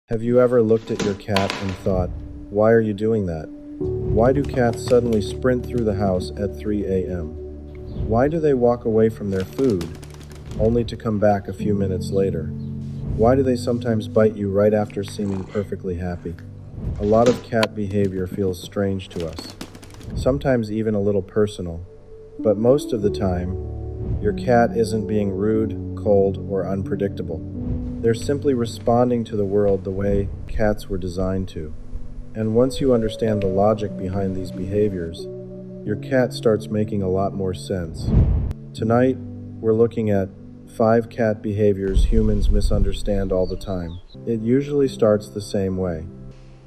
Have you ever looked at your cat and thought, why are you doing that? Why do cats suddenly sprint through the house at 3 a.m.? Why do they walk away from their food, only to come back a few minutes later? Why do they sometimes bite you right after seeming perfectly happy? A lot of cat behavior feels strange to us, sometimes even a little personal, but most of the time, your cat isn't being rude, cold, or unpredictable. They're simply responding to the world the way cats were designed to. And once you understand the logic behind these behaviors, your cat starts making a lot more sense. Tonight, we're looking at 5 cat behaviors humans misunderstand all the time. It usually starts the same way.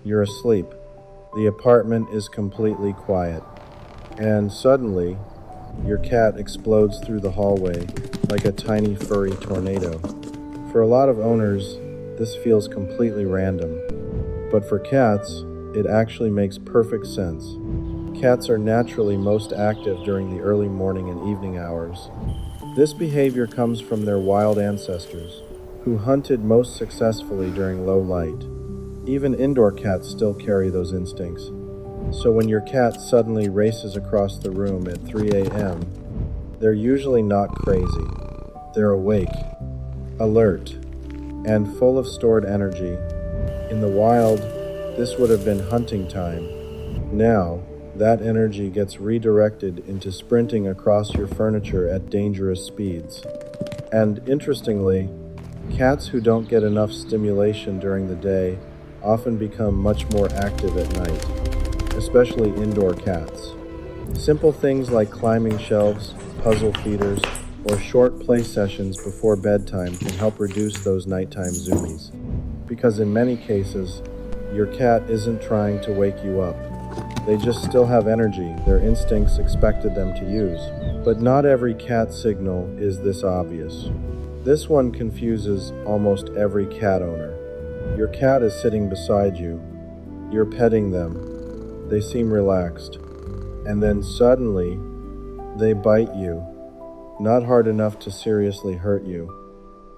You're asleep. The apartment is completely quiet. And suddenly, your cat explodes through the hallway like a tiny furry tornado. For a lot of owners, this feels completely random. But for cats, it actually makes perfect sense. Cats are naturally most active during the early morning and evening hours. This behavior comes from their wild ancestors, who hunted most successfully during low light. Even indoor cats still carry those instincts. So when your cat suddenly races across the room at 3 a.m., they're usually not crazy. They're awake, alert, and full of stored energy. In the wild, this would have been hunting time. Now, that energy gets redirected into sprinting across your furniture at dangerous speeds. And interestingly, cats who don't get enough stimulation during the day often become much more active at night, especially indoor cats. Simple things like climbing shelves, puzzle feeders, or short play sessions before bedtime can help reduce those nighttime zoomies. Because in many cases, your cat isn't trying to wake you up. They just still have energy their instincts expected them to use. But not every cat signal is this obvious. This one confuses almost every cat owner. Your cat is sitting beside you. You're petting them. They seem relaxed. And then suddenly, they bite you. Not hard enough to seriously hurt you,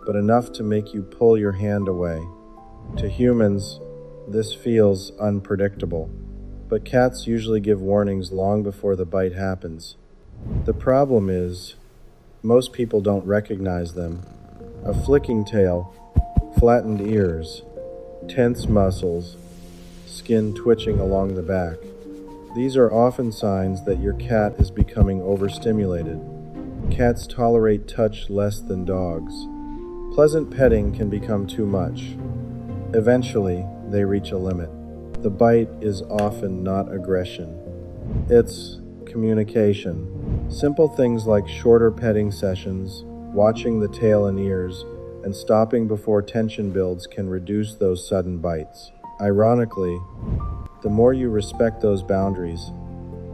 but enough to make you pull your hand away. To humans, this feels unpredictable, but cats usually give warnings long before the bite happens. The problem is, most people don't recognize them. A flicking tail, flattened ears, tense muscles, skin twitching along the back. These are often signs that your cat is becoming overstimulated. Cats tolerate touch less than dogs. Pleasant petting can become too much. Eventually, they reach a limit. The bite is often not aggression. It's communication. Simple things like shorter petting sessions, watching the tail and ears, and stopping before tension builds can reduce those sudden bites. Ironically, the more you respect those boundaries,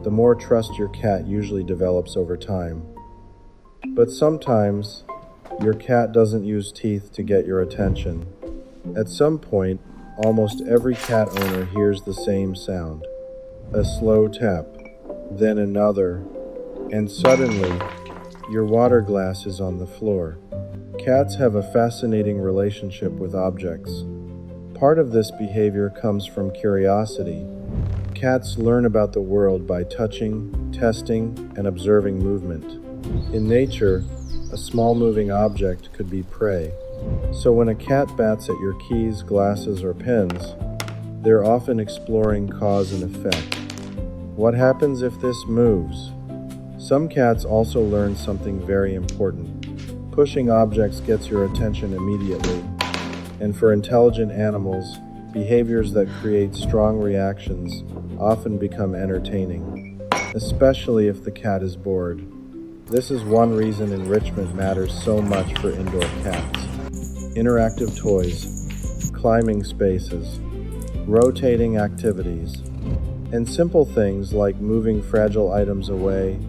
the more trust your cat usually develops over time. But sometimes, your cat doesn't use teeth to get your attention. At some point, almost every cat owner hears the same sound. A slow tap, then another, and suddenly, your water glass is on the floor. Cats have a fascinating relationship with objects. Part of this behavior comes from curiosity. Cats learn about the world by touching, testing, and observing movement. In nature, a small moving object could be prey. So when a cat bats at your keys, glasses, or pens, they're often exploring cause and effect. What happens if this moves? Some cats also learn something very important. Pushing objects gets your attention immediately. And for intelligent animals, behaviors that create strong reactions often become entertaining, especially if the cat is bored. This is one reason enrichment matters so much for indoor cats. Interactive toys, climbing spaces, rotating activities, and simple things like moving fragile items away,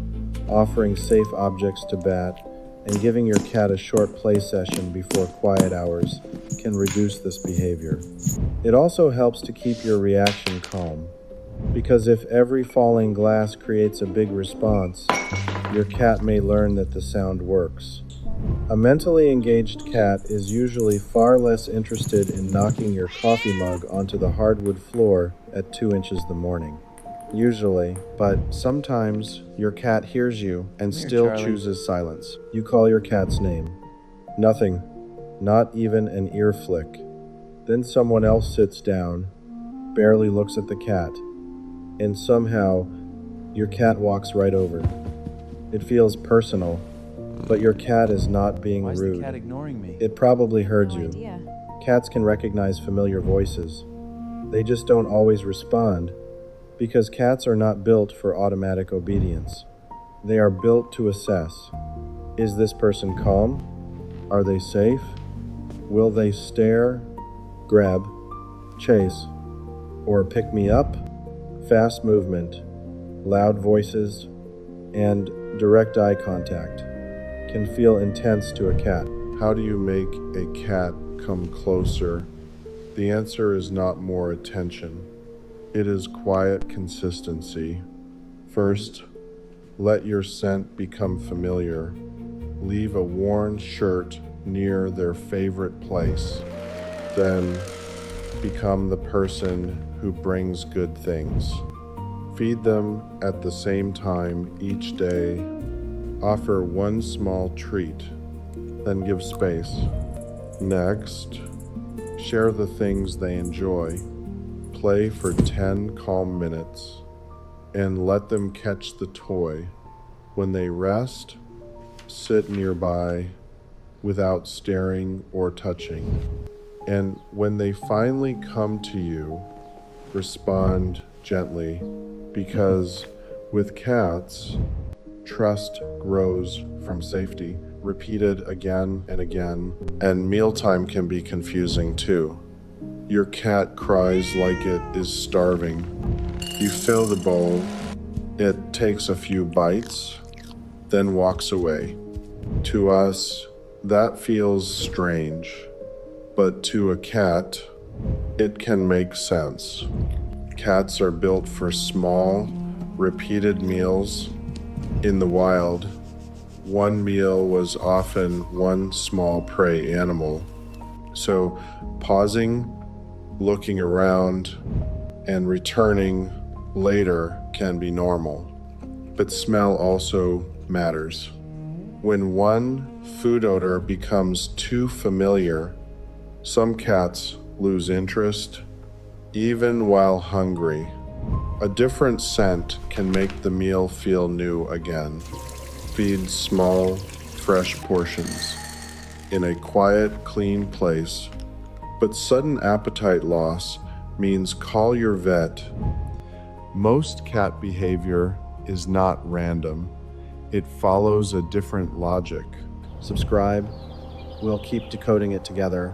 offering safe objects to bat, and giving your cat a short play session before quiet hours can reduce this behavior. It also helps to keep your reaction calm, because if every falling glass creates a big response, your cat may learn that the sound works. A mentally engaged cat is usually far less interested in knocking your coffee mug onto the hardwood floor at 2 inches the morning. Usually, but sometimes your cat hears you and still chooses silence. You call your cat's name. Nothing, not even an ear flick. Then someone else sits down, barely looks at the cat, and somehow your cat walks right over. It feels personal, but your cat is not being Why is rude. the cat ignoring me? It probably heard No you. idea. Cats can recognize familiar voices. They just don't always respond because cats are not built for automatic obedience. They are built to assess. Is this person calm? Are they safe? Will they stare, grab, chase, or pick me up? Fast movement, loud voices, and direct eye contact can feel intense to a cat. How do you make a cat come closer? The answer is not more attention. It is quiet consistency. First, let your scent become familiar. Leave a worn shirt near their favorite place. Then, become the person who brings good things. Feed them at the same time each day. Offer one small treat, then give space. Next, share the things they enjoy. Play for 10 calm minutes and let them catch the toy. When they rest, sit nearby without staring or touching. And when they finally come to you, respond gently, because with cats, trust grows from safety, repeated again and again, and mealtime can be confusing too. Your cat cries like it is starving. You fill the bowl, it takes a few bites, then walks away. To us, that feels strange, but to a cat, it can make sense. Cats are built for small, repeated meals. In the wild, one meal was often one small prey animal. So pausing, looking around, and returning later can be normal. But smell also matters. When one food odor becomes too familiar, some cats lose interest, even while hungry. A different scent can make the meal feel new again. Feed small, fresh portions in a quiet, clean place. But sudden appetite loss means call your vet. Most cat behavior is not random. It follows a different logic. Subscribe. We'll keep decoding it together.